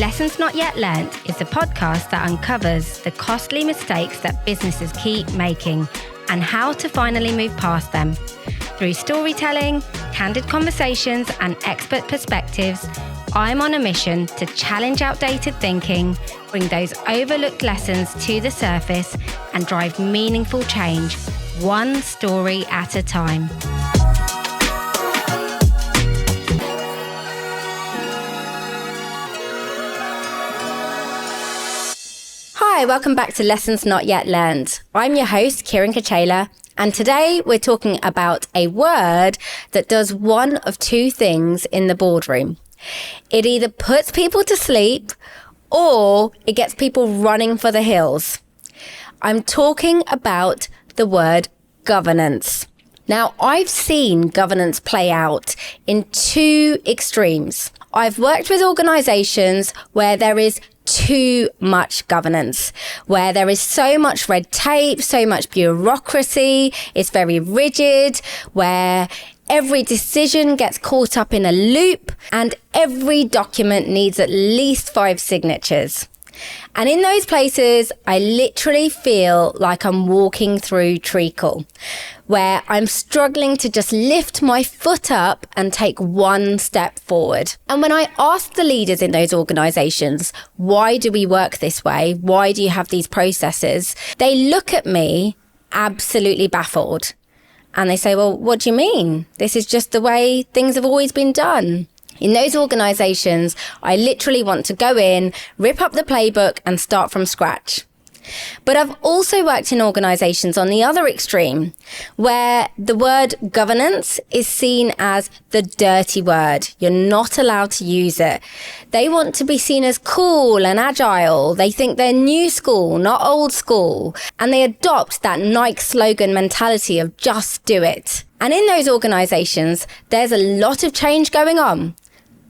Lessons Not Yet Learnt is a podcast that uncovers the costly mistakes that businesses keep making and how to finally move past them. Through storytelling, candid conversations, and expert perspectives, I'm on a mission to challenge outdated thinking, bring those overlooked lessons to the surface, and drive meaningful change, one story at a time. Hi, welcome back to Lessons Not Yet Learned. I'm your host, Kiran, and today we're talking about a word that does one of two things in the boardroom. It either puts people to sleep or it gets people running for the hills. I'm talking about the word governance. Now, I've seen governance play out in two extremes. I've worked with organisations where there is too much governance, where there is so much red tape, so much bureaucracy, it's very rigid, where every decision gets caught up in a loop and every document needs at least 5 signatures. And in those places, I literally feel like I'm walking through treacle, where I'm struggling to just lift my foot up and take one step forward. And when I ask the leaders in those organisations, why do we work this way? Why do you have these processes? They look at me absolutely baffled. And they say, well, what do you mean? This is just the way things have always been done. In those organisations, I literally want to go in, rip up the playbook and start from scratch. But I've also worked in organisations on the other extreme, where the word governance is seen as the dirty word. You're not allowed to use it. They want to be seen as cool and agile. They think they're new school, not old school. And they adopt that Nike slogan mentality of just do it. And in those organisations, there's a lot of change going on,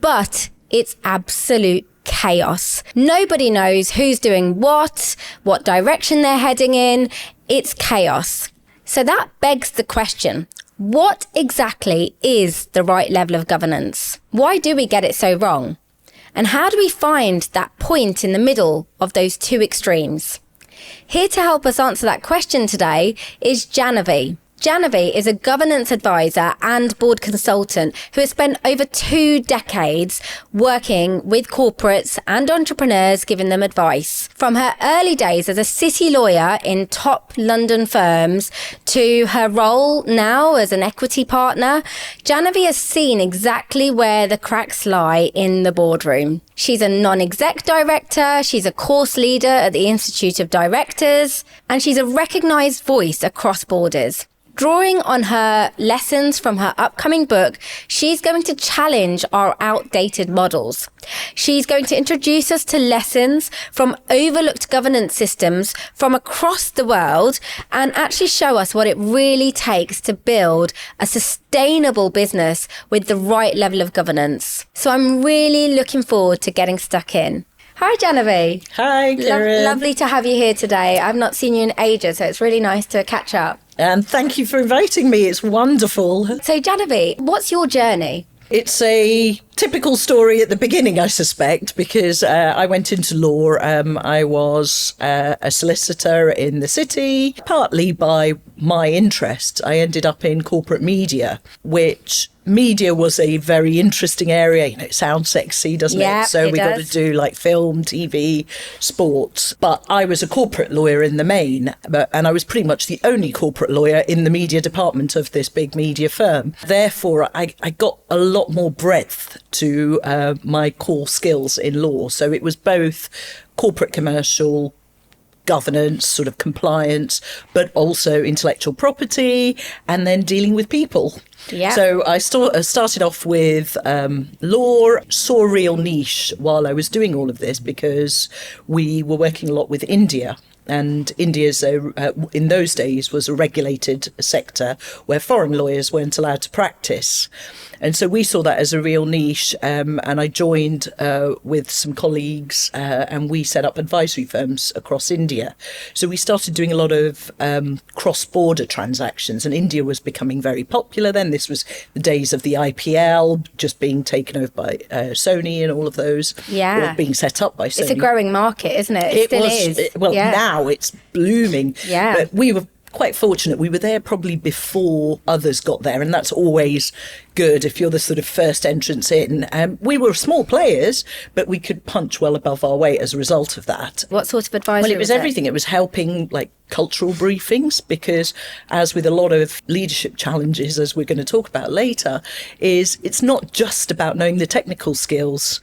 but it's absolute chaos. Nobody knows who's doing what direction they're heading in. It's chaos. So that begs the question, what exactly is the right level of governance? Why do we get it so wrong? And how do we find that point in the middle of those two extremes? Here to help us answer that question today is Janhavi. Janhavi is a governance advisor and board consultant who has spent over 2 decades working with corporates and entrepreneurs, giving them advice. From her early days as a city lawyer in top London firms to her role now as an equity partner, Janhavi has seen exactly where the cracks lie in the boardroom. She's a non-exec director, she's a course leader at the Institute of Directors, and she's a recognised voice across borders. Drawing on her lessons from her upcoming book, she's going to challenge our outdated models. She's going to introduce us to lessons from overlooked governance systems from across the world and actually show us what it really takes to build a sustainable business with the right level of governance. So I'm really looking forward to getting stuck in. Hi, Janhavi. Hi, Kiran. Lovely to have you here today. I've not seen you in ages, so it's really nice to catch up. And thank you for inviting me. It's wonderful. So, Janhavi, what's your journey? It's a typical story at the beginning, I suspect, because I went into law. I was a solicitor in the city, partly by my interest. I ended up in corporate media, which media was a very interesting area. You know, it sounds sexy, doesn't it? So we got to do like film, TV, sports. But I was a corporate lawyer in the main, and I was pretty much the only corporate lawyer in the media department of this big media firm. Therefore, I got a lot more breadth to my core skills in law. So it was both corporate commercial, governance, sort of compliance, but also intellectual property, and then dealing with people. Yeah. So I started off with law, saw a real niche while I was doing all of this because we were working a lot with India. And India's, in those days, was a regulated sector where foreign lawyers weren't allowed to practice. And so we saw that as a real niche, and I joined with some colleagues, and we set up advisory firms across India. So we started doing a lot of cross-border transactions, and India was becoming very popular then. This was the days of the IPL just being taken over by Sony and all of those, or being set up by Sony. It's a growing market, isn't it? It still is. Now it's blooming. Yeah. But we were quite fortunate. We were there probably before others got there, and that's always good if you're the sort of first entrance in. We were small players, but we could punch well above our weight as a result of that. What sort of advice? Well, it was everything. It was helping, like, cultural briefings, because as with a lot of leadership challenges, as we're going to talk about later, it's not just about knowing the technical skills,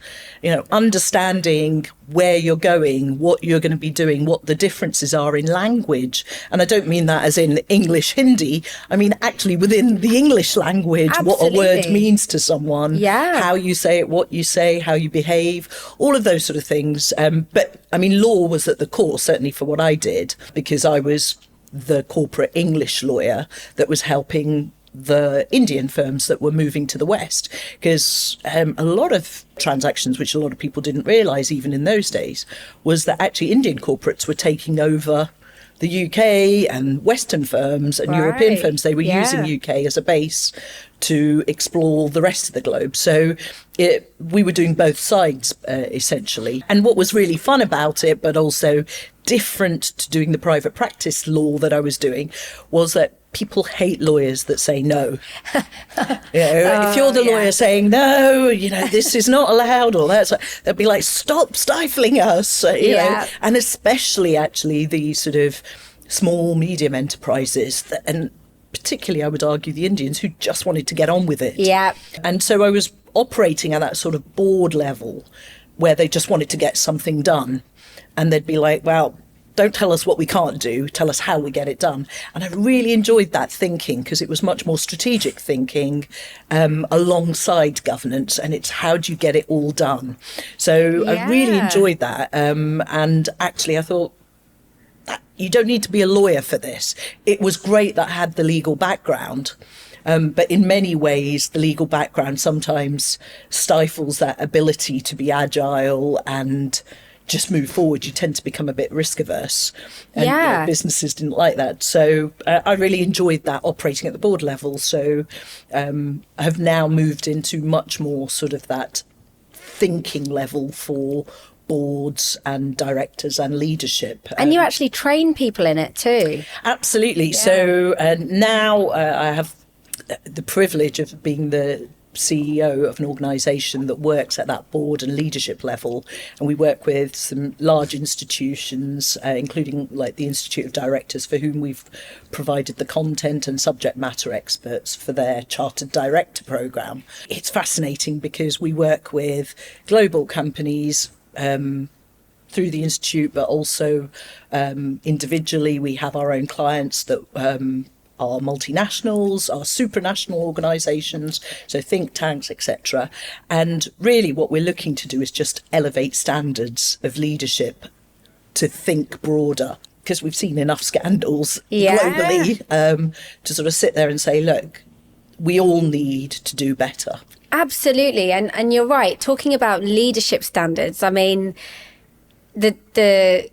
understanding where you're going, what you're going to be doing, what the differences are in language. And I don't mean that as in English, Hindi. I mean actually within the English language, Absolutely. What a word means to someone, Yeah. how you say it, what you say, how you behave, all of those sort of things. But I mean, law was at the core, certainly for what I did, because I was the corporate English lawyer that was helping the Indian firms that were moving to the West, because a lot of transactions, which a lot of people didn't realise even in those days, was that actually Indian corporates were taking over the UK and Western firms and European firms. They were using UK as a base to explore the rest of the globe. So we were doing both sides, essentially. And what was really fun about it, but also different to doing the private practice law that I was doing, was that people hate lawyers that say no. If you're the lawyer saying no, this is not allowed, or that's, they'll be like, stop stifling us. And especially actually the sort of small, medium enterprises, and particularly I would argue the Indians, who just wanted to get on with it. Yeah. And so I was operating at that sort of board level where they just wanted to get something done. And they'd be like, well, don't tell us what we can't do, tell us how we get it done. And I really enjoyed that thinking, because it was much more strategic thinking alongside governance, and it's how do you get it all done. So I really enjoyed that. And actually I thought, you don't need to be a lawyer for this. It was great that I had the legal background. But in many ways, the legal background sometimes stifles that ability to be agile and just move forward. You tend to become a bit risk averse, and businesses didn't like that. So I really enjoyed that, operating at the board level. So I have now moved into much more sort of that thinking level for boards and directors and leadership. And you actually train people in it too. Absolutely. Yeah. So now I have the privilege of being the CEO of an organisation that works at that board and leadership level, and we work with some large institutions, including like the Institute of Directors, for whom we've provided the content and subject matter experts for their Chartered Director programme. It's fascinating because we work with global companies through the Institute, but also individually. We have our own clients that are multinationals, are supranational organisations, so think tanks, etc. And really what we're looking to do is just elevate standards of leadership to think broader, because we've seen enough scandals globally to sort of sit there and say, look, we all need to do better. Absolutely. And you're right, talking about leadership standards, I mean, the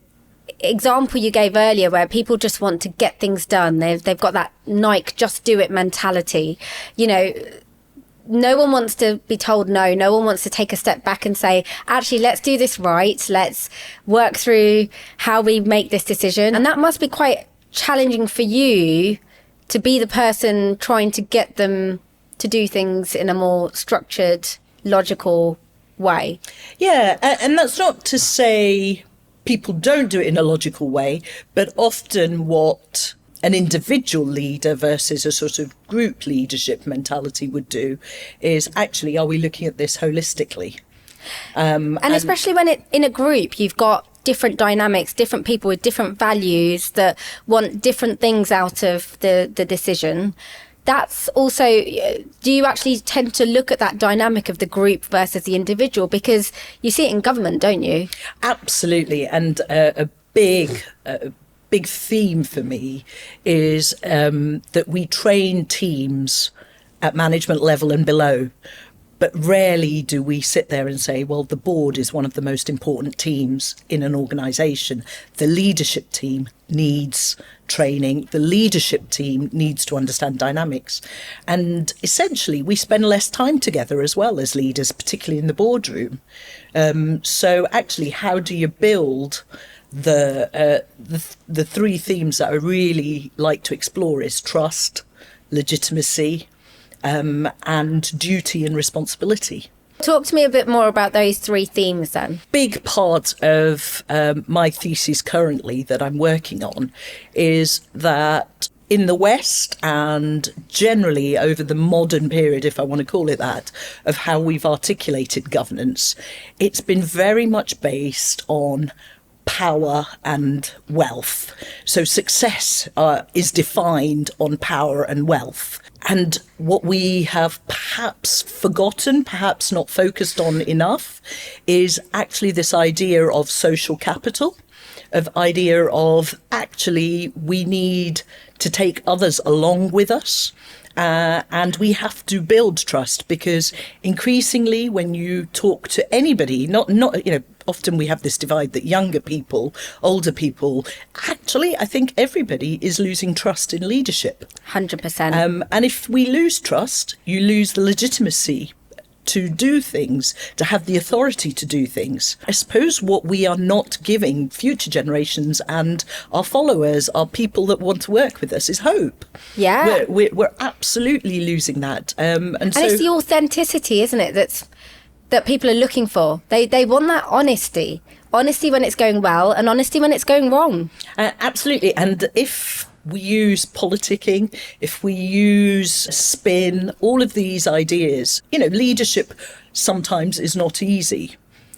example you gave earlier where people just want to get things done, they've got that Nike just do it mentality. No one wants to be told no one wants to take a step back and say, actually, let's do this right, let's work through how we make this decision. And that must be quite challenging for you to be the person trying to get them to do things in a more structured, logical way. Yeah, and that's not to say people don't do it in a logical way, but often what an individual leader versus a sort of group leadership mentality would do is actually, are we looking at this holistically? And especially when in a group, you've got different dynamics, different people with different values that want different things out of the decision. That's also, do you actually tend to look at that dynamic of the group versus the individual? Because you see it in government, don't you? Absolutely. And a big theme for me is that we train teams at management level and below. But rarely do we sit there and say, well, the board is one of the most important teams in an organisation. The leadership team needs training. The leadership team needs to understand dynamics. And essentially, we spend less time together as well as leaders, particularly in the boardroom. So actually, how do you build the three themes that I really like to explore is trust, legitimacy, and duty and responsibility. Talk to me a bit more about those three themes then. Big part of my thesis currently that I'm working on is that in the West and generally over the modern period, if I want to call it that, of how we've articulated governance, it's been very much based on power and wealth. So success is defined on power and wealth. And what we have perhaps forgotten, perhaps not focused on enough, is actually this idea of social capital, of idea of actually we need to take others along with us. And we have to build trust, because increasingly when you talk to anybody, not often we have this divide that younger people, older people, actually I think everybody is losing trust in leadership. 100%. And if we lose trust, you lose the legitimacy to do things, to have the authority to do things. I suppose what we are not giving future generations and our followers, our people that want to work with us, is hope. Yeah. We're absolutely losing that. And so it's the authenticity, isn't it, that people are looking for. They want that honesty. Honesty when it's going well and honesty when it's going wrong. Absolutely. And if we use politicking, if we use spin, all of these ideas, leadership sometimes is not easy.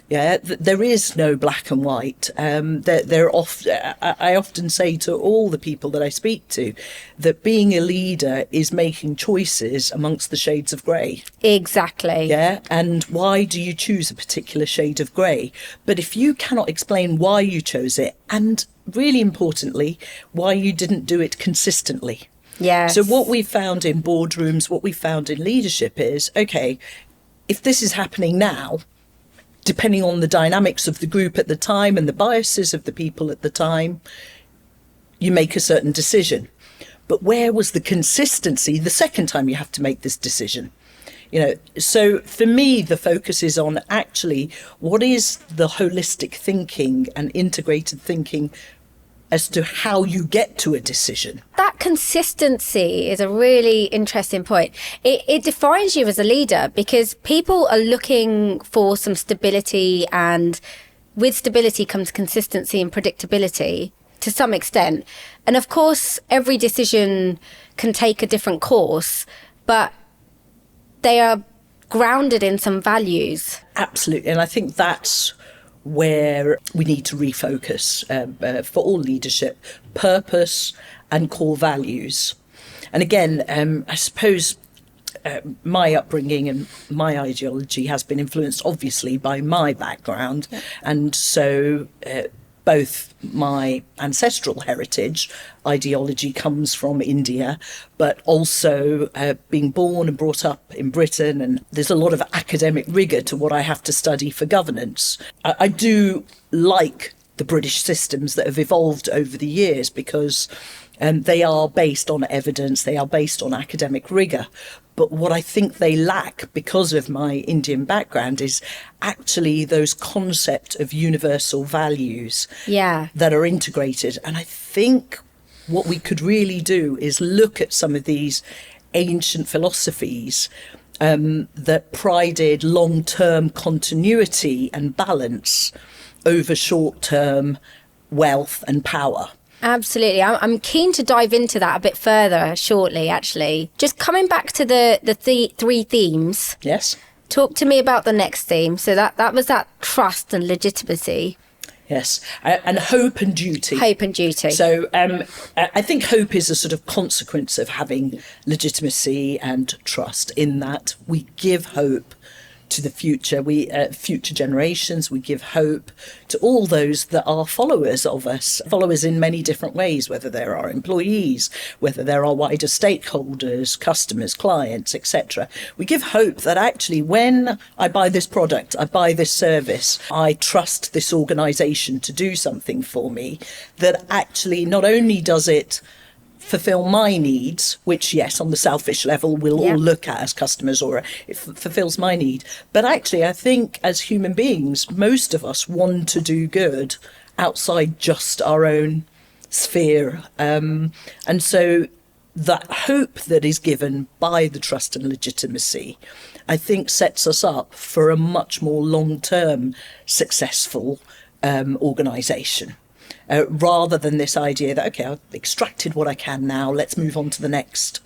Yeah, there is no black and white. I often say to all the people that I speak to that being a leader is making choices amongst the shades of grey. Exactly. Yeah, and why do you choose a particular shade of grey? But if you cannot explain why you chose it, and really importantly, why you didn't do it consistently. Yes. So what we found in boardrooms, what we found in leadership is, okay, if this is happening now, depending on the dynamics of the group at the time and the biases of the people at the time, you make a certain decision. But where was the consistency the second time you have to make this decision? So for me, the focus is on actually what is the holistic thinking and integrated thinking as to how you get to a decision. That consistency is a really interesting point. It defines you as a leader, because people are looking for some stability, and with stability comes consistency and predictability to some extent. And of course, every decision can take a different course, but they are grounded in some values. Absolutely. And I think that's where we need to refocus for all leadership, purpose and core values. And again, I suppose my upbringing and my ideology has been influenced obviously by my background. Yeah. And so both my ancestral heritage, ideology comes from India, but also being born and brought up in Britain, and there's a lot of academic rigour to what I have to study for governance. I do like the British systems that have evolved over the years, because they are based on evidence, they are based on academic rigour. But what I think they lack, because of my Indian background, is actually those concept of universal values that are integrated. And I think what we could really do is look at some of these ancient philosophies that prided long-term continuity and balance over short-term wealth and power. Absolutely. I'm keen to dive into that a bit further shortly, actually. Just coming back to the three themes. Yes. Talk to me about the next theme. So that was that trust and legitimacy. Yes. And hope and duty. Hope and duty. So I think hope is a sort of consequence of having legitimacy and trust, in that we give hope to the future. We future generations. We give hope to all those that are followers of us, followers in many different ways, whether they're our employees, whether they're our wider stakeholders, customers, clients, etc. We give hope that actually when I buy this product, I buy this service, I trust this organisation to do something for me, that actually not only does it fulfill my needs, which, yes, on the selfish level, we'll all look at as customers, or it fulfills my need. But actually, I think as human beings, most of us want to do good outside just our own sphere. And so that hope that is given by the trust and legitimacy, I think, sets us up for a much more long-term successful organisation. Rather than this idea that, okay, I've extracted what I can now, let's move on to the next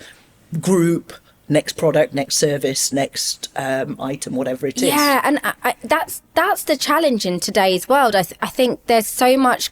group, next product, next service, next item, whatever it is. Yeah, and that's the challenge in today's world. I think there's so much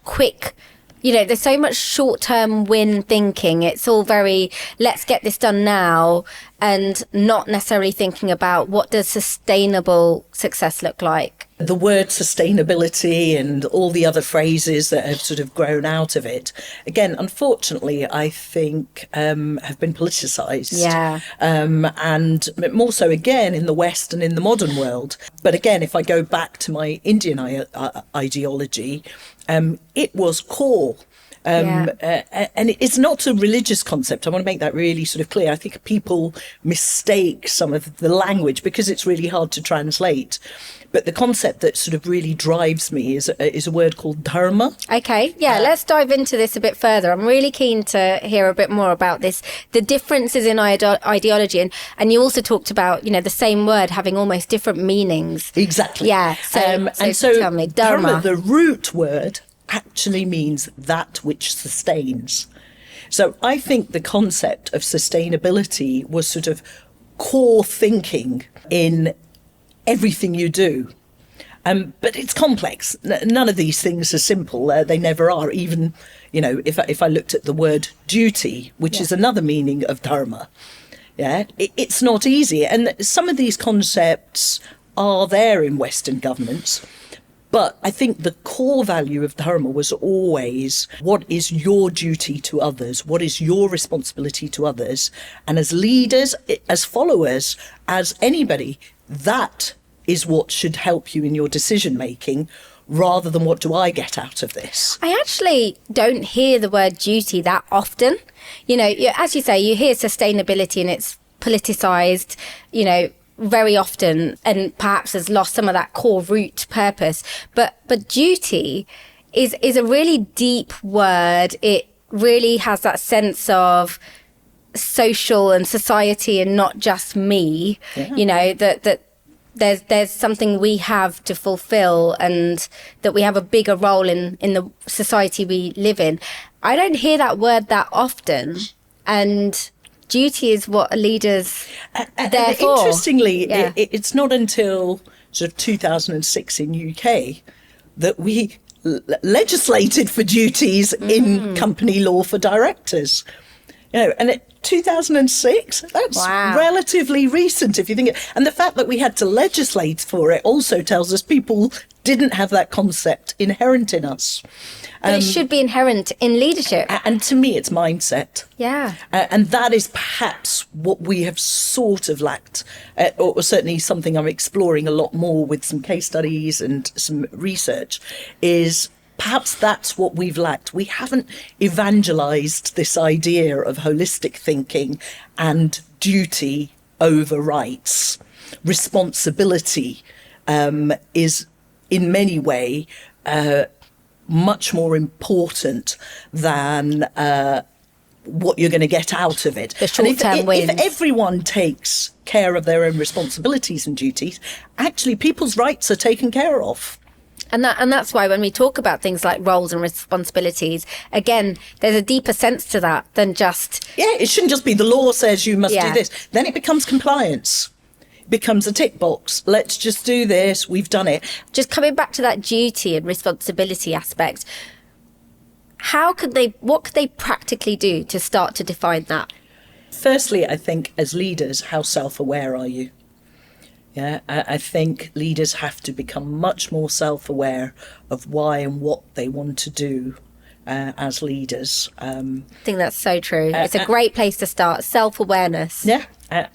there's so much short-term win thinking. It's all very, let's get this done now, and not necessarily thinking about what does sustainable success look like. The word sustainability and all the other phrases that have sort of grown out of it, again, unfortunately, I think have been politicised. Yeah. And more so, again, in the West and in the modern world. But again, if I go back to my Indian ideology, it was core. And it's not a religious concept. I want to make that really sort of clear. I think people mistake some of the language because it's really hard to translate. But the concept that sort of really drives me is a word called dharma. Okay, let's dive into this a bit further. I'm really keen to hear a bit more about this, the differences in ideology. And you also talked about, the same word having almost different meanings. Exactly. Yeah, so tell me, dharma, the root word, actually means that which sustains. So I think the concept of sustainability was sort of core thinking in everything you do. But it's complex. None of these things are simple. They never are. Even, if I looked at the word duty, which is another meaning of dharma, it's not easy. And some of these concepts are there in Western governments. But I think the core value of dharma was always, what is your duty to others? What is your responsibility to others? And as leaders, as followers, as anybody, that is what should help you in your decision making, rather than what do I get out of this? I actually don't hear the word duty that often. As you say, you hear sustainability and it's politicised, very often, and perhaps has lost some of that core root purpose. But duty is a really deep word. It really has that sense of social and society and not just me. That there's something we have to fulfill, and that we have a bigger role in the society we live in. I don't hear that word that often, and duty is what leaders therefore. Interestingly, it's not until sort of 2006 in UK that we legislated for duties in company law for directors. And at 2006, that's relatively recent if you think it. And the fact that we had to legislate for it also tells us people didn't have that concept inherent in us. But it should be inherent in leadership. And to me, it's mindset. Yeah. And that is perhaps what we have sort of lacked, or certainly something I'm exploring a lot more with some case studies and some research, is perhaps that's what we've lacked. We haven't evangelized this idea of holistic thinking and duty over rights. Responsibility is in many ways much more important than what you're going to get out of it. The short-term wins. If everyone takes care of their own responsibilities and duties, actually people's rights are taken care of. And that's why when we talk about things like roles and responsibilities, again, there's a deeper sense to that than just... Yeah, it shouldn't just be the law says you must do this. Then it becomes compliance. It becomes a tick box. Let's just do this. We've done it. Just coming back to that duty and responsibility aspect, what could they practically do to start to define that? Firstly, I think as leaders, how self-aware are you? Yeah, I think leaders have to become much more self-aware of why and what they want to do as leaders. I think that's so true. It's a great place to start. Self-awareness. Yeah,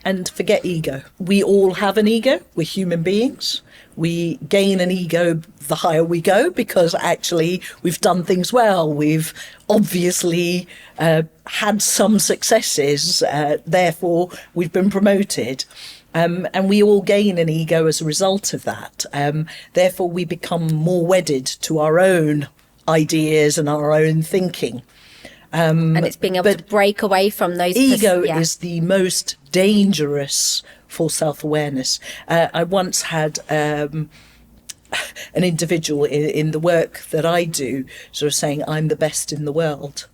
and forget ego. We all have an ego. We're human beings. We gain an ego the higher we go because actually we've done things well. We've obviously had some successes. Therefore, we've been promoted. And we all gain an ego as a result of that. Therefore, we become more wedded to our own ideas and our own thinking. And it's being able to break away from those. Ego is the most dangerous for self-awareness. I once had an individual in the work that I do sort of saying, I'm the best in the world.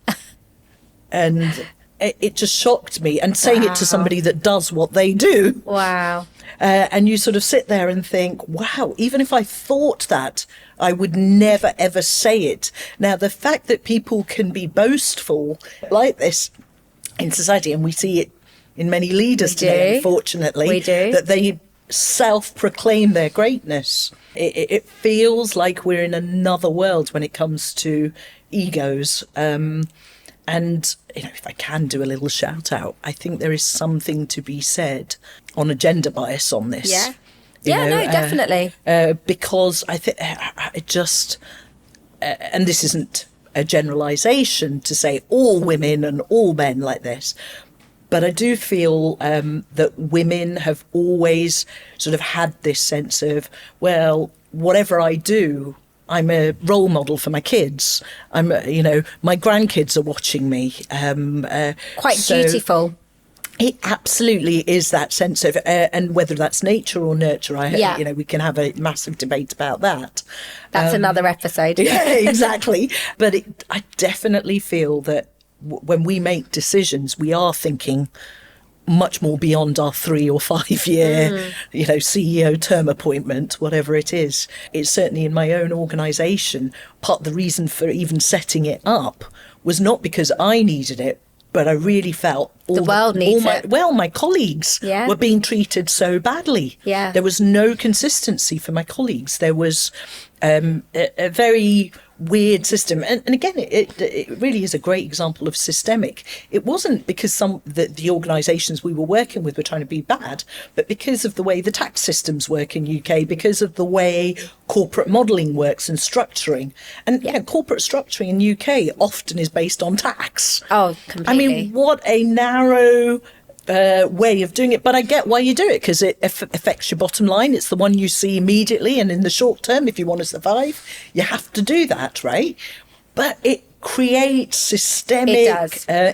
And it just shocked me. And saying it to somebody that does what they do. Wow. And you sort of sit there and think, wow, even if I thought that, I would never, ever say it. Now, the fact that people can be boastful like this in society, and we see it in many leaders today, unfortunately, we do. That they self-proclaim their greatness. It feels like we're in another world when it comes to egos. And, you know, if I can do a little shout out, I think there is something to be said on a gender bias on this. Yeah. No, definitely. Because I think it just, and this isn't a generalisation to say all women and all men like this, but I do feel that women have always sort of had this sense of, well, whatever I do, I'm a role model for my kids. My grandkids are watching me. Quite dutiful. It absolutely is that sense of, and whether that's nature or nurture, we can have a massive debate about that. That's another episode. Yeah, exactly. But I definitely feel that when we make decisions, we are thinking much more beyond our 3 or 5 year, CEO term appointment, whatever it is. It's certainly in my own organisation. Part of the reason for even setting it up was not because I needed it, but I really felt the world needs it. Well, my colleagues were being treated so badly. Yeah. There was no consistency for my colleagues. There was a very weird system. And again, it really is a great example of systemic. It wasn't because the organisations we were working with were trying to be bad, but because of the way the tax systems work in UK, because of the way corporate modelling works and structuring. And corporate structuring in UK often is based on tax. Oh, completely. I mean, what a narrow way of doing it, but I get why you do it, because it affects your bottom line. It's the one you see immediately, and in the short term, if you want to survive, you have to do that, right? But it creates systemic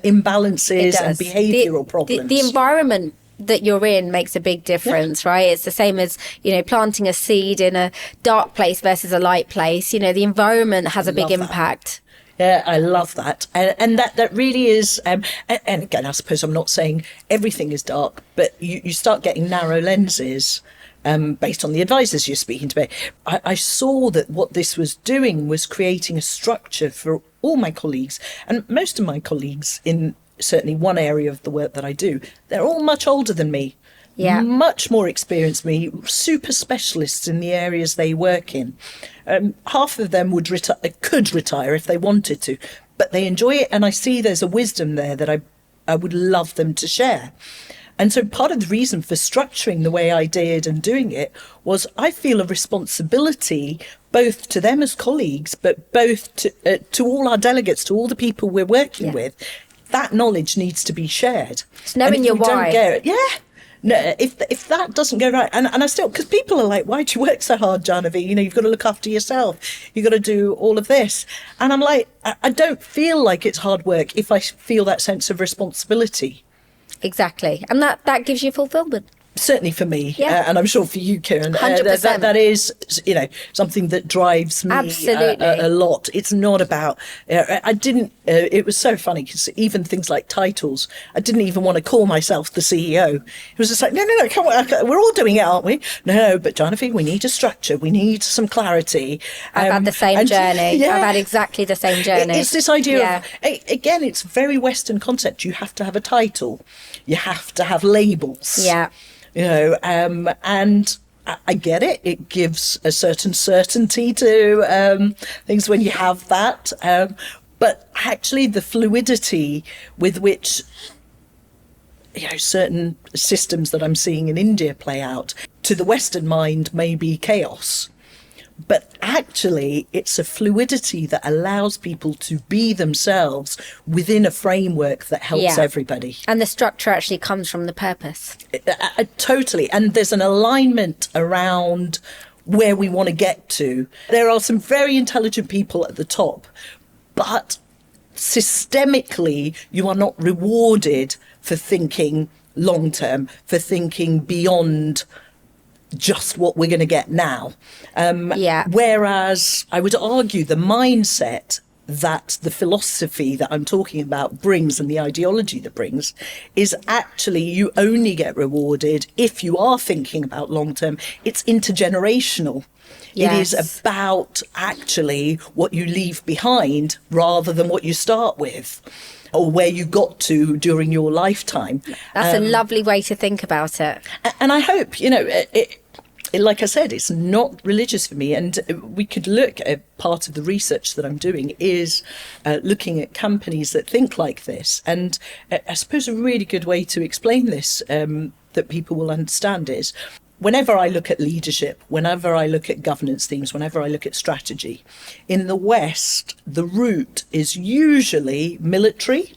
imbalances and behavioural problems. The environment that you're in makes a big difference, right? It's the same as, planting a seed in a dark place versus a light place. The environment has a big impact. Yeah, I love that. And that really is, and again, I suppose I'm not saying everything is dark, but you start getting narrow lenses based on the advisors you're speaking to. I saw that what this was doing was creating a structure for all my colleagues, and most of my colleagues in certainly one area of the work that I do, they're all much older than me. Yeah. Much more experienced than me, super specialists in the areas they work in. Half of them could retire if they wanted to, but they enjoy it. And I see there's a wisdom there that I would love them to share. And so part of the reason for structuring the way I did and doing it was I feel a responsibility both to them as colleagues, but both to all our delegates, to all the people we're working with. That knowledge needs to be shared. It's knowing your why. No, if that doesn't go right, and I still, because people are like, why do you work so hard, Janhavi? You've got to look after yourself. You've got to do all of this. And I'm like, I don't feel like it's hard work if I feel that sense of responsibility. Exactly. And that gives you fulfillment. Certainly for me, and I'm sure for you, Kiran, 100%. That is, something that drives me a lot. It's not about, I didn't, it was so funny because even things like titles, I didn't even want to call myself the CEO. It was just like, no, come on, we're all doing it, aren't we? No, but Janhavi, we need a structure. We need some clarity. I've had the same journey. I've had exactly the same journey. It's this idea of, again, it's very Western concept. You have to have a title. You have to have labels. Yeah. And I get it. It gives a certain certainty to things when you have that. But actually the fluidity with which certain systems that I'm seeing in India play out, to the Western mind may be chaos. But actually, it's a fluidity that allows people to be themselves within a framework that helps everybody. And the structure actually comes from the purpose. Totally. And there's an alignment around where we want to get to. There are some very intelligent people at the top, but systemically, you are not rewarded for thinking long term, for thinking beyond just what we're going to get now. Whereas I would argue the mindset that the philosophy that I'm talking about brings and the ideology that brings is actually you only get rewarded if you are thinking about long term. It's intergenerational. Yes. It is about actually what you leave behind rather than what you start with or where you got to during your lifetime. That's a lovely way to think about it. And I hope, like I said, it's not religious for me. And we could look at part of the research that I'm doing is looking at companies that think like this. And I suppose a really good way to explain this that people will understand is whenever I look at leadership, whenever I look at governance themes, whenever I look at strategy, in the West, the route is usually military,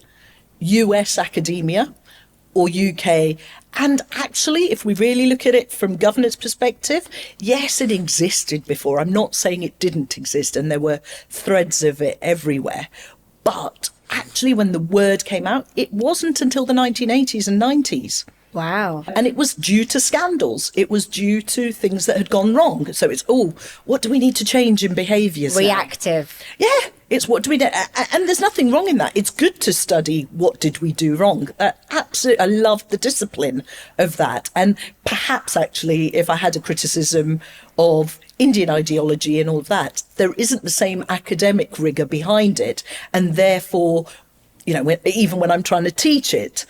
US academia, or UK. And actually, if we really look at it from governance perspective, yes, it existed before. I'm not saying it didn't exist and there were threads of it everywhere. But actually, when the word came out, it wasn't until the 1980s and 90s. Wow. And it was due to scandals. It was due to things that had gone wrong. So it's, what do we need to change in behaviours? Reactive. Now? Yeah, it's what do we do? And there's nothing wrong in that. It's good to study what did we do wrong. Absolutely, I love the discipline of that. And perhaps actually, if I had a criticism of Indian ideology and all of that, there isn't the same academic rigour behind it. And therefore, even when I'm trying to teach it,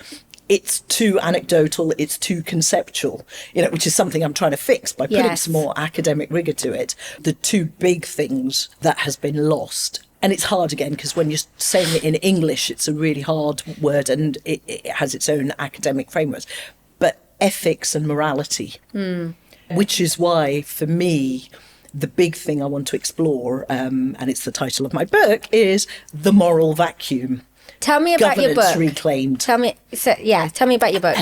it's too anecdotal, it's too conceptual, which is something I'm trying to fix by putting some more academic rigour to it. The two big things that has been lost, and it's hard again, because when you're saying it in English, it's a really hard word and it has its own academic frameworks, but ethics and morality, which is why, for me, the big thing I want to explore, and it's the title of my book, is The Moral Vacuum. Tell me about your book. Reclaimed. Tell me about your book.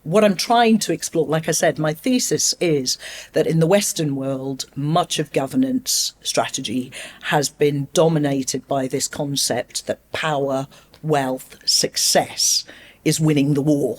What I'm trying to explore, like I said, my thesis is that in the Western world, much of governance strategy has been dominated by this concept that power, wealth, success is winning the war.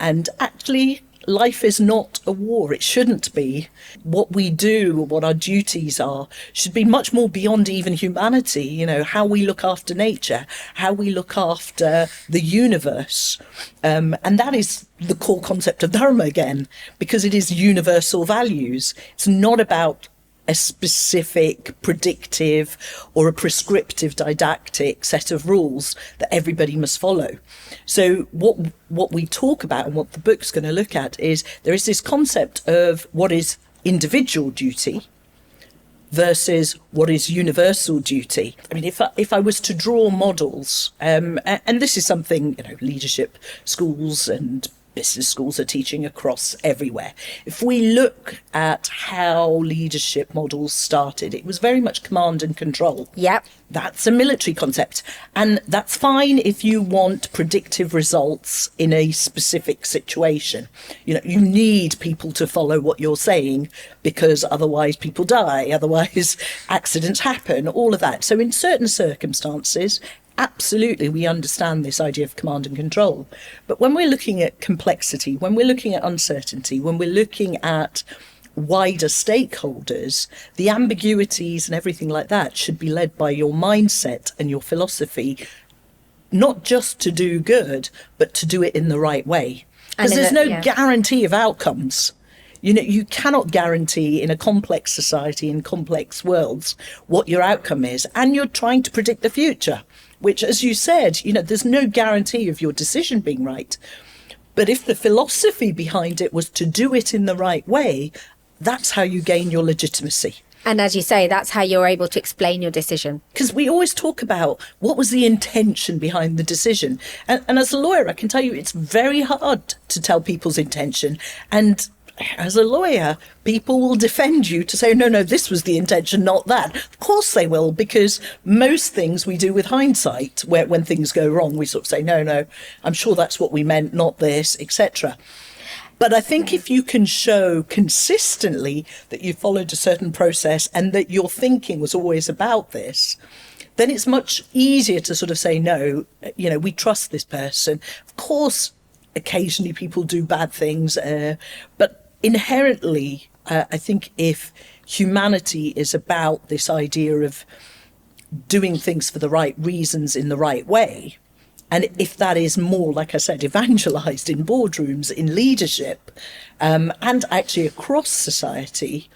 And actually, life is not a war. It shouldn't be. What we do, what our duties are, should be much more beyond even humanity. How we look after nature, how we look after the universe. And that is the core concept of Dharma again, because it is universal values. It's not about a specific predictive or a prescriptive didactic set of rules that everybody must follow. So what we talk about and what the book's going to look at is there is this concept of what is individual duty versus what is universal duty. I mean, if I was to draw models, and this is something, leadership schools and business schools are teaching across everywhere. If we look at how leadership models started, it was very much command and control. Yep. That's a military concept. And that's fine if you want predictive results in a specific situation. You need people to follow what you're saying because otherwise people die, otherwise accidents happen, all of that. So in certain circumstances, absolutely, we understand this idea of command and control. But when we're looking at complexity, when we're looking at uncertainty, when we're looking at wider stakeholders, the ambiguities and everything like that should be led by your mindset and your philosophy, not just to do good, but to do it in the right way. Because there's no guarantee of outcomes. You cannot guarantee in a complex society, in complex worlds, what your outcome is. And you're trying to predict the future, which, as you said, there's no guarantee of your decision being right. But if the philosophy behind it was to do it in the right way, that's how you gain your legitimacy. And as you say, that's how you're able to explain your decision. Because we always talk about what was the intention behind the decision. And as a lawyer, I can tell you it's very hard to tell people's intention. And as a lawyer, people will defend you to say, no, this was the intention, not that. Of course they will, because most things we do with hindsight, when things go wrong, we sort of say, no, I'm sure that's what we meant, not this, etc. But I think if you can show consistently that you followed a certain process and that your thinking was always about this, then it's much easier to sort of say, no, we trust this person. Of course, occasionally people do bad things, but inherently, I think if humanity is about this idea of doing things for the right reasons in the right way, and if that is more, like I said, evangelized in boardrooms, in leadership, and actually across society,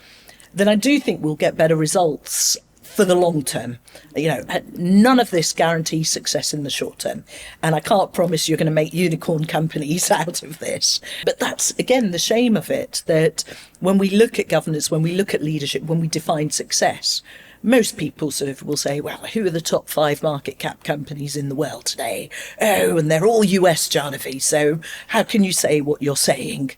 then I do think we'll get better results for the long term. None of this guarantees success in the short term. And I can't promise you're going to make unicorn companies out of this. But that's, again, the shame of it, that when we look at governance, when we look at leadership, when we define success, most people sort of will say, well, who are the top 5 market cap companies in the world today? Oh, and they're all US, Janhavi. So how can you say what you're saying?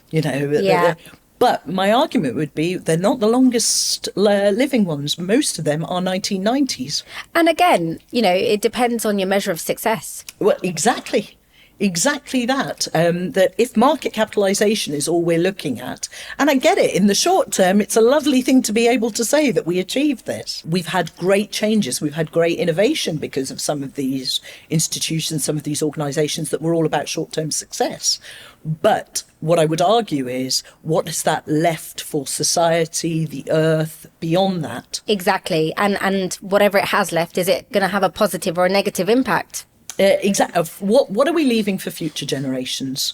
Yeah. But my argument would be they're not the longest living ones. Most of them are 1990s. And again, it depends on your measure of success. Well, exactly that. That if market capitalization is all we're looking at, and I get it, in the short term, it's a lovely thing to be able to say that we achieved this. We've had great changes. We've had great innovation because of some of these institutions, some of these organizations that were all about short-term success. But what I would argue is, what has that left for society, the earth, beyond that? Exactly. And whatever it has left, is it going to have a positive or a negative impact? Exactly. What are we leaving for future generations?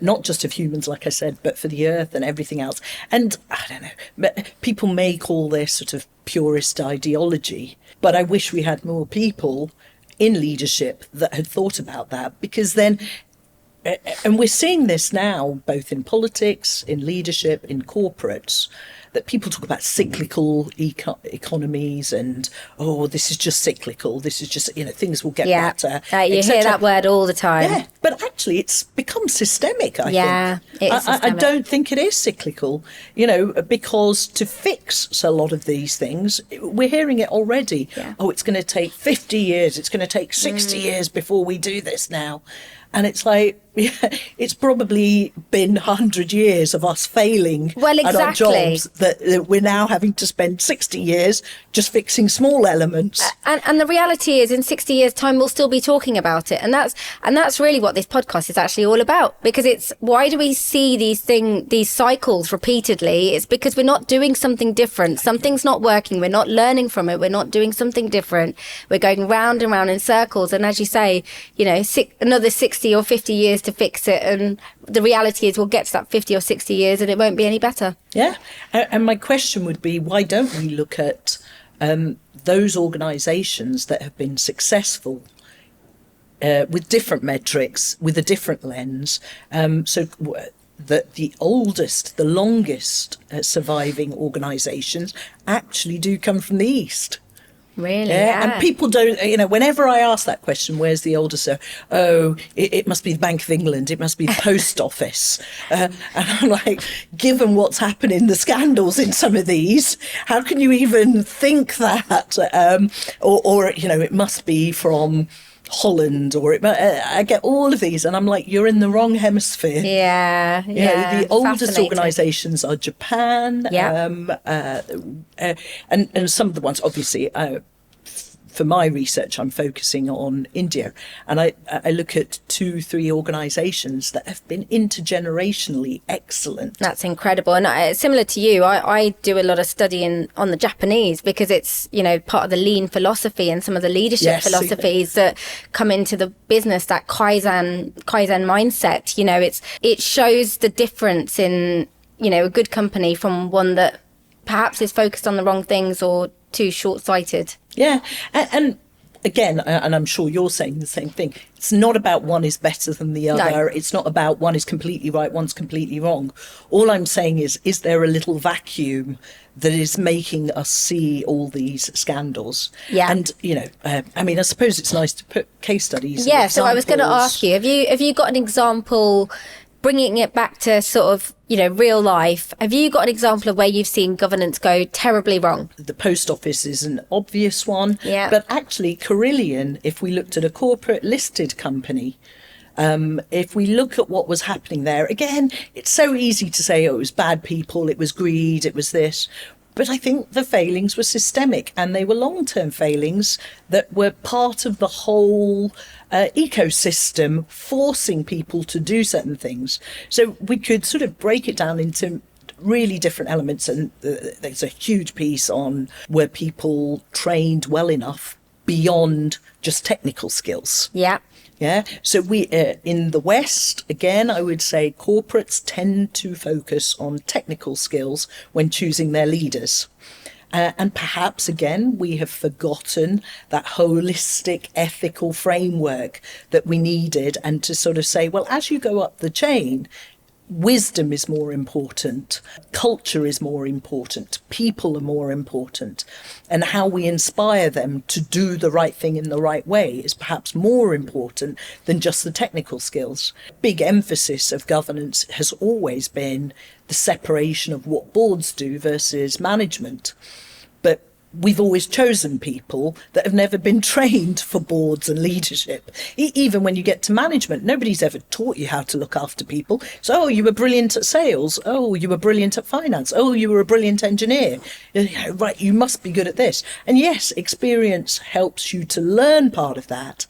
Not just of humans, like I said, but for the earth and everything else. And I don't know, people may call this sort of purist ideology, but I wish we had more people in leadership that had thought about that, because then, and we're seeing this now, both in politics, in leadership, in corporates, that people talk about cyclical economies and, this is just cyclical. This is just, things will get better. You hear that word all the time. Yeah, but actually it's become systemic, I think. It is systemic. I don't think it is cyclical, because to fix a lot of these things, we're hearing it already. Yeah. It's going to take 50 years. It's going to take 60 years before we do this now. And it's like, it's probably been 100 years of us failing at our jobs that we're now having to spend 60 years just fixing small elements. And the reality is, in 60 years' time, we'll still be talking about it. And that's really what this podcast is actually all about. Because it's, why do we see these cycles repeatedly? It's because we're not doing something different. Something's not working. We're not learning from it. We're not doing something different. We're going round and round in circles. And as you say, another 60 or 50 years to fix it, and the reality is we'll get to that 50 or 60 years and it won't be any better. Yeah. And my question would be, why don't we look at those organizations that have been successful with different metrics, with a different lens, so that the oldest, the longest surviving organizations actually do come from the East? Really? Yeah. And people don't, whenever I ask that question, where's the oldest? It must be the Bank of England. It must be the Post Office. And I'm like, given what's happening, the scandals in some of these, how can you even think that? Or it must be from Holland, I get all of these and I'm like, you're in the wrong hemisphere. Yeah. The oldest organizations are Japan, and some of the ones, obviously, for my research, I'm focusing on India, and I look at 2-3 organizations that have been intergenerationally excellent. That's incredible. And similar to you, I do a lot of studying on the Japanese, because it's, part of the lean philosophy and some of the leadership philosophies that come into the business, that Kaizen mindset. It shows the difference in, a good company from one that perhaps is focused on the wrong things or too short-sighted. Yeah. And again, and I'm sure you're saying the same thing, it's not about one is better than the other. No. It's not about one is completely right, one's completely wrong. All I'm saying is there a little vacuum that is making us see all these scandals? Yeah. And, I suppose it's nice to put case studies. Yeah, so I was going to examples. ask you, have you got an example, bringing it back to sort of, real life, have you got an example of where you've seen governance go terribly wrong? The post office is an obvious one. Yeah. But actually, Carillion, if we looked at a corporate listed company, if we look at what was happening there, again, it's so easy to say, oh, it was bad people, it was greed, it was this. But I think the failings were systemic, and they were long-term failings that were part of the whole ecosystem forcing people to do certain things. So we could sort of break it down into really different elements, and there's a huge piece on were people trained well enough beyond just technical skills. Yeah. Yeah. So we, in the West, again, I would say corporates tend to focus on technical skills when choosing their leaders. And perhaps, again, we have forgotten that holistic ethical framework that we needed, and to sort of say, well, as you go up the chain, wisdom is more important, culture is more important, people are more important, and how we inspire them to do the right thing in the right way is perhaps more important than just the technical skills. Big emphasis of governance has always been the separation of what boards do versus management. But we've always chosen people that have never been trained for boards and leadership. Even when you get to management, nobody's ever taught you how to look after people. So, oh, you were brilliant at sales. Oh, you were brilliant at finance. Oh, you were a brilliant engineer. Right, you must be good at this. And yes, experience helps you to learn part of that.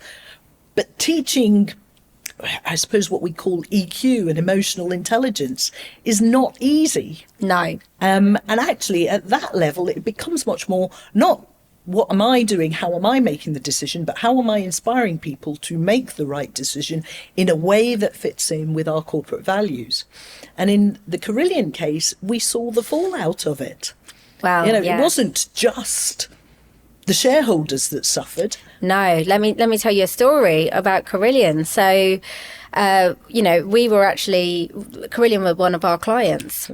But teaching, I suppose, what we call EQ and emotional intelligence is not easy. No. And actually, at that level, it becomes much more not what am I doing, how am I making the decision, but how am I inspiring people to make the right decision in a way that fits in with our corporate values. And in the Carillion case, we saw the fallout of it. Well, It wasn't just the shareholders that suffered. No, let me tell you a story about Carillion. So, we were actually, Carillion were one of our clients.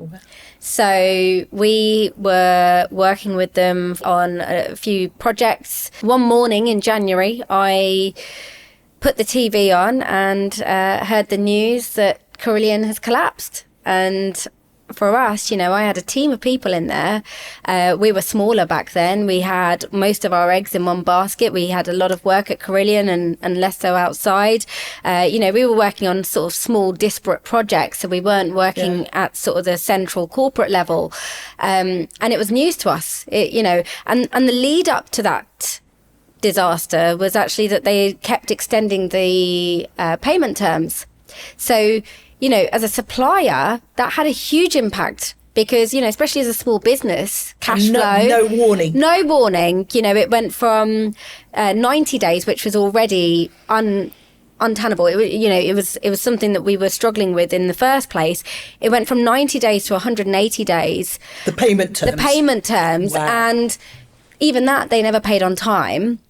So we were working with them on a few projects. One morning in January, I put the TV on and heard the news that Carillion has collapsed. And for us, I had a team of people in there. We were smaller back then. We had most of our eggs in one basket. We had a lot of work at Carillion and less so outside. We were working on sort of small, disparate projects. So we weren't working at sort of the central corporate level. And it was news to us, and the lead up to that disaster was actually that they kept extending the payment terms. So, as a supplier, that had a huge impact because, especially as a small business, cash flow. No warning. No warning. It went from 90 days, which was already untenable. It was something that we were struggling with in the first place. It went from 90 days to 180 days. The payment terms. Wow. And even that, they never paid on time.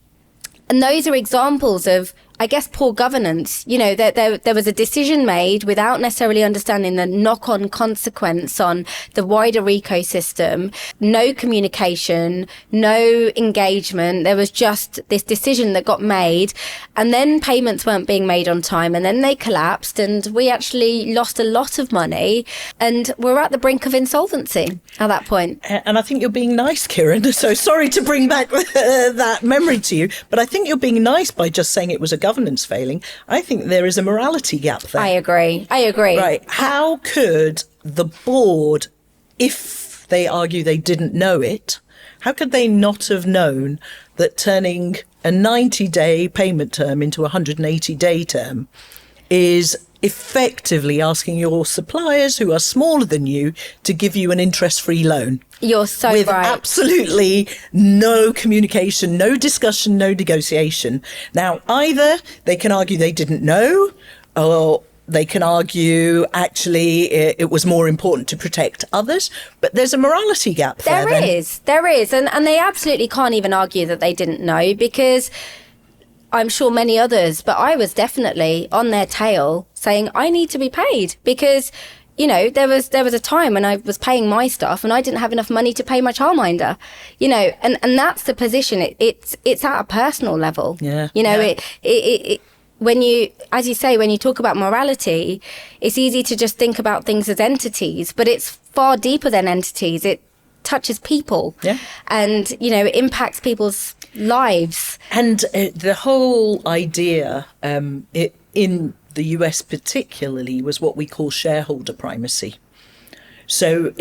And those are examples of, I guess, poor governance. There was a decision made without necessarily understanding the knock-on consequence on the wider ecosystem. No communication, no engagement. There was just this decision that got made, and then payments weren't being made on time, and then they collapsed, and we actually lost a lot of money, and we're at the brink of insolvency at that point. And I think you're being nice, Kiran. So sorry to bring back that memory to you, but I think you're being nice by just saying it was a governance failing. I think there is a morality gap there. I agree. Right. How could the board, if they argue they didn't know it, how could they not have known that turning a 90-day payment term into a 180-day term is effectively asking your suppliers who are smaller than you to give you an interest-free loan? You're so with right. Absolutely no communication, no discussion, no negotiation. Now, either they can argue they didn't know, or they can argue actually it was more important to protect others, but there's a morality gap there. There is. And they absolutely can't even argue that they didn't know, because I'm sure many others, but I was definitely on their tail saying, I need to be paid because, you know, there was a time when I was paying my staff and I didn't have enough money to pay my childminder, you know, and that's the position. It's at a personal level. Yeah. You know, Yeah. it when you, as you say, when you talk about morality, it's easy to just think about things as entities, but it's far deeper than entities. It touches people. Yeah. And, you know, it impacts people's lives. And the whole idea in the US particularly was what we call shareholder primacy. So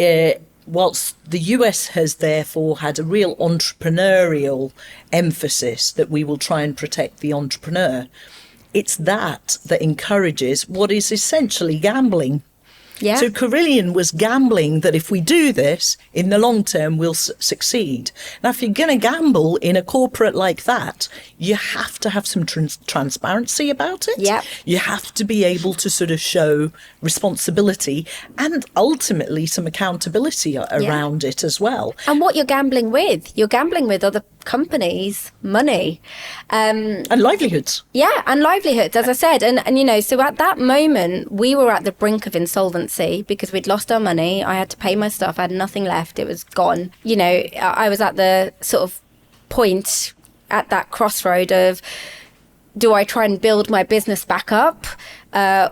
whilst the US has therefore had a real entrepreneurial emphasis that we will try and protect the entrepreneur, it's that encourages what is essentially gambling. Yeah. So Carillion was gambling that if we do this, in the long term, we'll succeed. Now, if you're going to gamble in a corporate like that, you have to have some transparency about it. Yep. You have to be able to sort of show responsibility and ultimately some accountability around it as well. And what you're gambling with other companies' money. And livelihoods. Yeah, and livelihoods, as I said. And you know, so at that moment, we were at the brink of insolvency because we'd lost our money. I had to pay my stuff. I had nothing left. It was gone. You know, I was at the sort of point at that crossroad of, do I try and build my business back up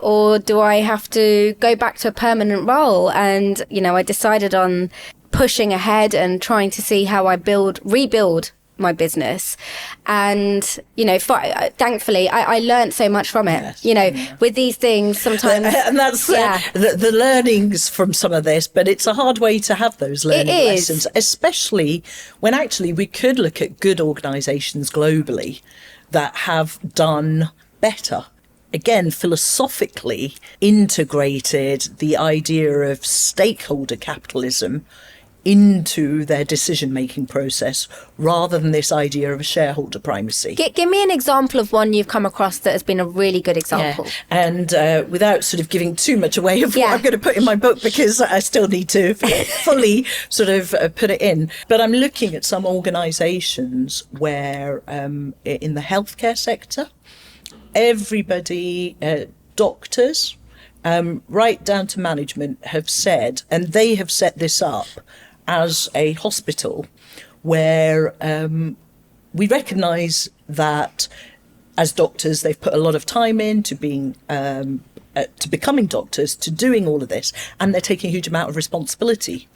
or do I have to go back to a permanent role? And, you know, I decided on pushing ahead and trying to see how I rebuild my business. And, you know, thankfully, I learned so much from it. Yes. You know, with these things, sometimes... And that's the learnings from some of this, but it's a hard way to have those learning lessons, especially when actually we could look at good organisations globally that have done better. Again, philosophically integrated the idea of stakeholder capitalism into their decision-making process rather than this idea of a shareholder primacy. Give me an example of one you've come across that has been a really good example. Yeah. And without sort of giving too much away of what I'm going to put in my book, because I still need to fully sort of put it in. But I'm looking at some organisations where in the healthcare sector, everybody, doctors, right down to management, have said, and they have set this up as a hospital where we recognise that as doctors, they've put a lot of time into being to becoming doctors, to doing all of this, and they're taking a huge amount of responsibility.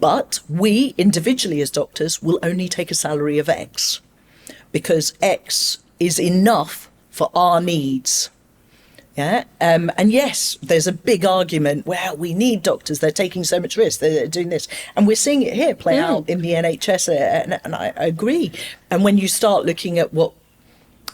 But we individually as doctors will only take a salary of X because X is enough for our needs. Yeah. And yes, there's a big argument. Well, we need doctors. They're taking so much risk. They're doing this. And we're seeing it here play out in the NHS. And I agree. And when you start looking at what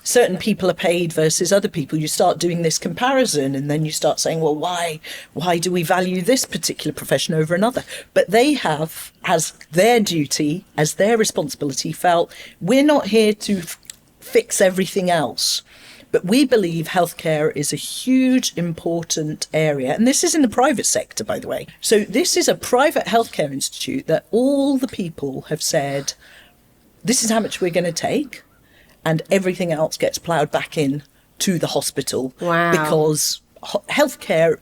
certain people are paid versus other people, you start doing this comparison. And then you start saying, well, why do we value this particular profession over another? But they have, as their duty, as their responsibility, felt we're not here to fix everything else. But we believe healthcare is a huge, important area. And this is in the private sector, by the way. So this is a private healthcare institute that all the people have said, this is how much we're going to take. And everything else gets ploughed back in to the hospital. Wow. Because healthcare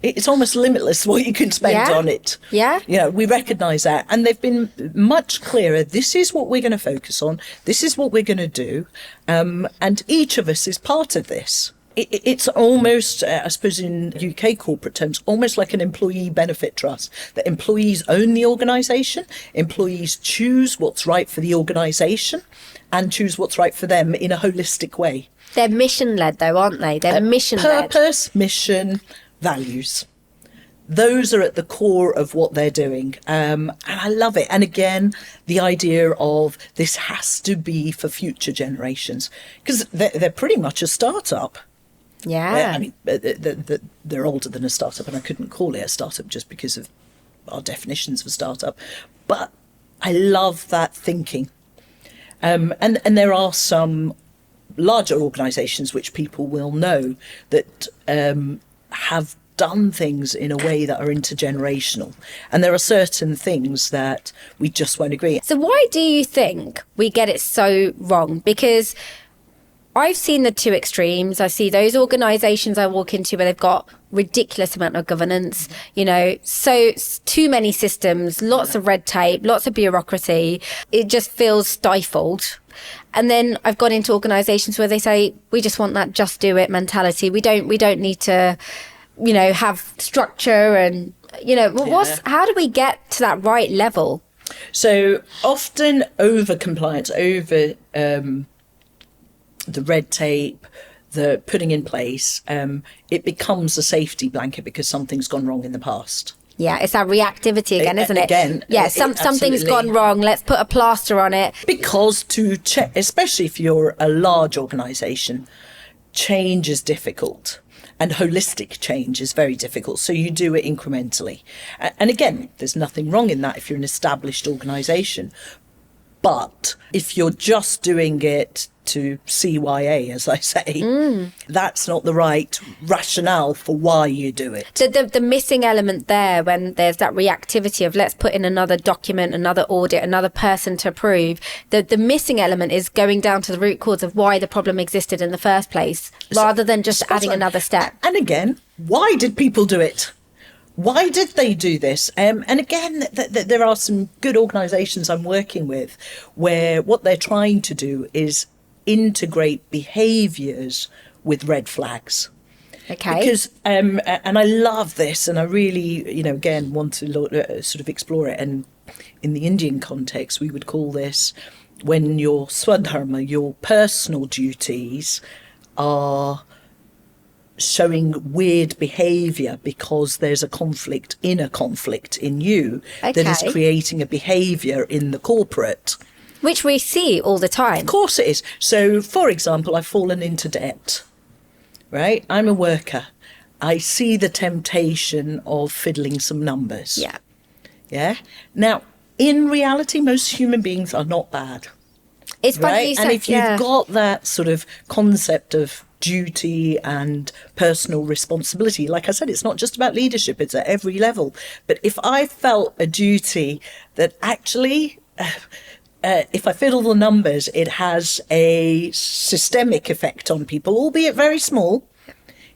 it's almost limitless what you can spend on it. Yeah. You know, we recognise that. And they've been much clearer. This is what we're going to focus on. This is what we're going to do. And each of us is part of this. It's almost, I suppose in UK corporate terms, almost like an employee benefit trust, that employees own the organisation, employees choose what's right for the organisation and choose what's right for them in a holistic way. They're mission-led, though, aren't they? They're mission-led. Purpose, mission, values. Those are at the core of what they're doing. And I love it. And again, the idea of this has to be for future generations, because they're pretty much a startup. Yeah. I mean, they're older than a startup, and I couldn't call it a startup just because of our definitions of a startup. But I love that thinking. And there are some larger organisations which people will know that have done things in a way that are intergenerational. And there are certain things that we just won't agree. So why do you think we get it so wrong? Because I've seen the two extremes. I see those organizations I walk into where they've got ridiculous amount of governance, so too many systems, lots of red tape, lots of bureaucracy. It just feels stifled. And then I've gone into organizations where they say, we just want that just do it mentality. We don't need to, have structure and, how do we get to that right level? So often over compliance, over the red tape, the putting in place, it becomes a safety blanket because something's gone wrong in the past. Yeah, it's that reactivity again, isn't it? Again, yeah, something's gone wrong. Let's put a plaster on it. Because to check, especially if you're a large organisation, change is difficult. And holistic change is very difficult. So you do it incrementally. And again, there's nothing wrong in that if you're an established organisation. But if you're just doing it to CYA, as I say, that's not the right rationale for why you do it. The missing element there, when there's that reactivity of let's put in another document, another audit, another person to approve, the missing element is going down to the root cause of why the problem existed in the first place, rather than just adding another step. And again, why did people do it? Why did they do this? And again, there are some good organisations I'm working with where what they're trying to do is integrate behaviours with red flags. Okay. Because, and I love this, and I really, again, want to sort of explore it. And in the Indian context, we would call this when your swadharma, your personal duties, are showing weird behaviour because there's a inner conflict in you that is creating a behaviour in the corporate. Which we see all the time. Of course it is. So, for example, I've fallen into debt, right? I'm a worker. I see the temptation of fiddling some numbers. Yeah. Yeah? Now, in reality, most human beings are not bad. It's right? And if you've got that sort of concept of duty and personal responsibility, like I said, it's not just about leadership, it's at every level. But if I felt a duty that actually, if I fiddle the numbers, it has a systemic effect on people, albeit very small.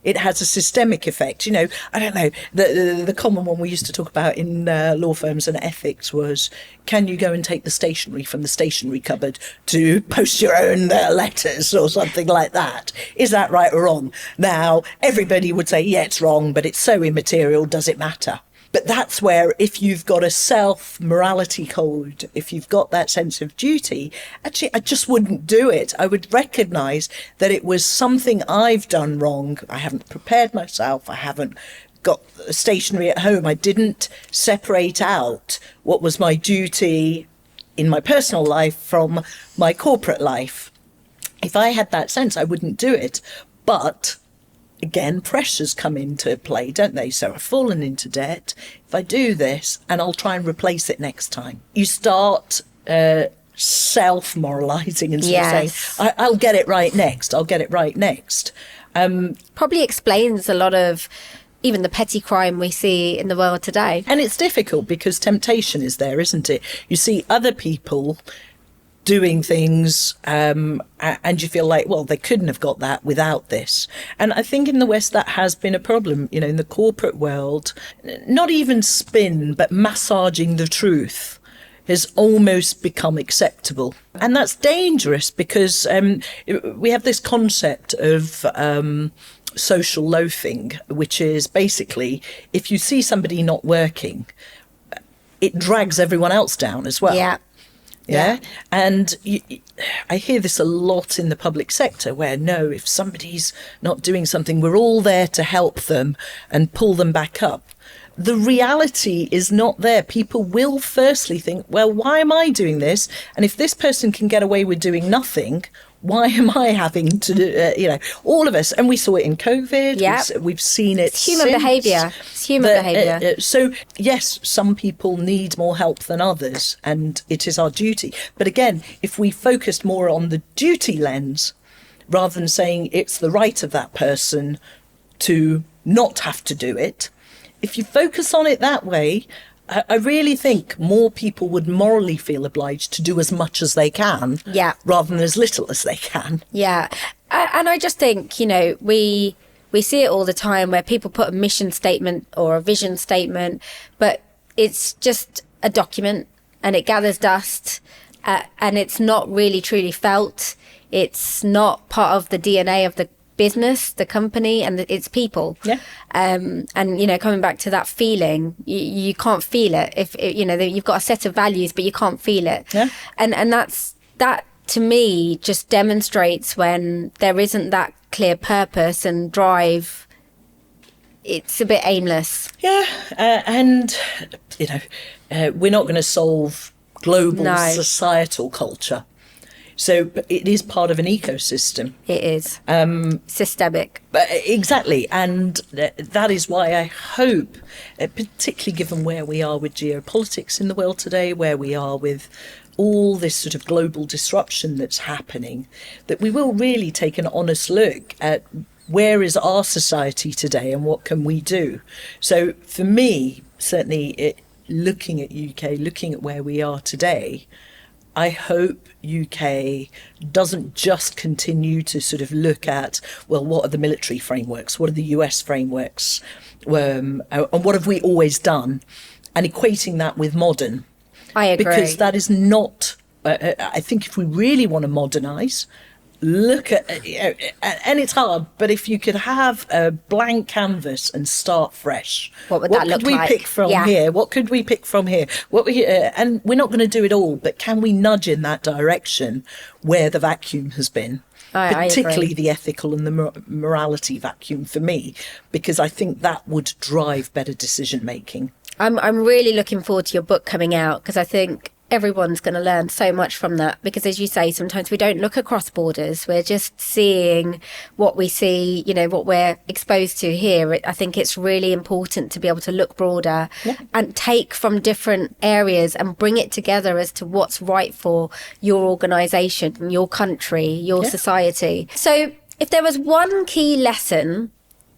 It has a systemic effect. I don't know, the common one we used to talk about in law firms and ethics was, can you go and take the stationery from the stationery cupboard to post your own letters or something like that? Is that right or wrong? Now, everybody would say, yeah, it's wrong, but it's so immaterial, does it matter? But that's where, if you've got a self-morality code, if you've got that sense of duty, actually, I just wouldn't do it. I would recognise that it was something I've done wrong. I haven't prepared myself. I haven't got stationery at home. I didn't separate out what was my duty in my personal life from my corporate life. If I had that sense, I wouldn't do it. But again, pressures come into play, don't they? So I've fallen into debt. If I do this, and I'll try and replace it next time. You start self-moralising and sort of saying, I'll get it right next. I'll get it right next. Probably explains a lot of even the petty crime we see in the world today. And it's difficult because temptation is there, isn't it? You see other people doing things and you feel like, well, they couldn't have got that without this. And I think in the West that has been a problem, in the corporate world, not even spin, but massaging the truth has almost become acceptable. And that's dangerous because we have this concept of social loafing, which is basically if you see somebody not working, it drags everyone else down as well. Yeah. And I hear this a lot in the public sector where, no, if somebody's not doing something, we're all there to help them and pull them back up. The reality is not there. People will firstly think, well, why am I doing this? And if this person can get away with doing nothing, why am I having to do, all of us, and we saw it in COVID, we've seen it It's human behaviour. It's human behaviour. So, yes, some people need more help than others, and it is our duty. But again, if we focused more on the duty lens, rather than saying it's the right of that person to not have to do it, if you focus on it that way, I really think more people would morally feel obliged to do as much as they can, rather than as little as they can. Yeah. And I just think, we see it all the time where people put a mission statement or a vision statement, but it's just a document and it gathers dust, and it's not really truly felt. It's not part of the DNA of the business, the company, and its people. Yeah. And coming back to that feeling, you can't feel it if you've got a set of values, but you can't feel it. Yeah. And that to me just demonstrates when there isn't that clear purpose and drive. It's a bit aimless. Yeah, and we're not going to solve global societal culture. So it is part of an ecosystem. It is systemic. Exactly. And that is why I hope, particularly given where we are with geopolitics in the world today, where we are with all this sort of global disruption that's happening, that we will really take an honest look at where is our society today and what can we do. So for me, certainly looking at UK, looking at where we are today, I hope UK doesn't just continue to sort of look at, well, what are the military frameworks? What are the US frameworks? And what have we always done? And equating that with modern. I agree. Because that is not, I think if we really want to modernise, look at, and it's hard, but if you could have a blank canvas and start fresh, what would that look like? What could we pick from here? What could we pick from here? And we're not going to do it all, but can we nudge in that direction where the vacuum has been? Particularly the ethical and the morality vacuum for me, because I think that would drive better decision making. I'm really looking forward to your book coming out, because I think everyone's going to learn so much from that, because as you say, sometimes we don't look across borders. We're just seeing what we see, what we're exposed to here. I think it's really important to be able to look broader and take from different areas and bring it together as to what's right for your organisation, your country, your society. So if there was one key lesson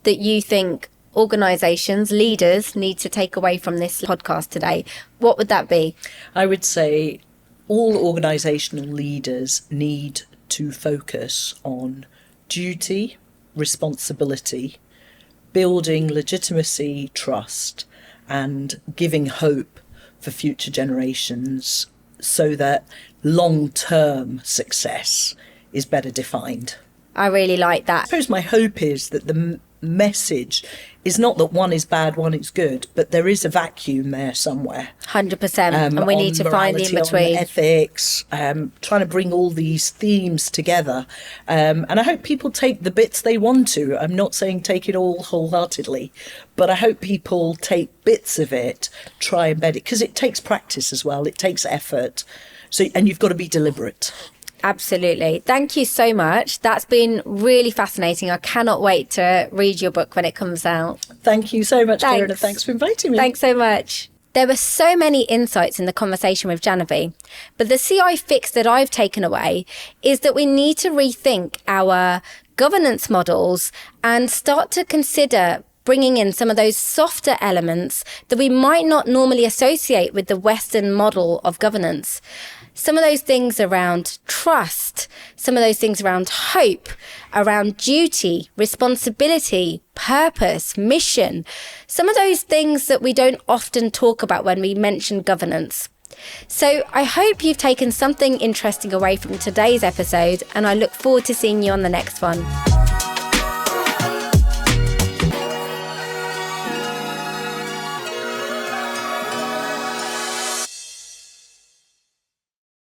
that you think organisations, leaders need to take away from this podcast today, what would that be? I would say all organisational leaders need to focus on duty, responsibility, building legitimacy, trust, and giving hope for future generations so that long-term success is better defined. I really like that. I suppose my hope is that the message is not that one is bad, one is good, but there is a vacuum there somewhere. 100%. And we need to find the in-between. Ethics, trying to bring all these themes together. And I hope people take the bits they want to. I'm not saying take it all wholeheartedly, but I hope people take bits of it, try and embed it, because it takes practice as well. It takes effort. And you've got to be deliberate. Absolutely. Thank you so much. That's been really fascinating. I cannot wait to read your book when it comes out. Thank you so much, Kiran, and thanks for inviting me. Thanks so much. There were so many insights in the conversation with Janhavi, but the CI fix that I've taken away is that we need to rethink our governance models and start to consider bringing in some of those softer elements that we might not normally associate with the Western model of governance. Some of those things around trust, some of those things around hope, around duty, responsibility, purpose, mission, some of those things that we don't often talk about when we mention governance. So I hope you've taken something interesting away from today's episode, and I look forward to seeing you on the next one.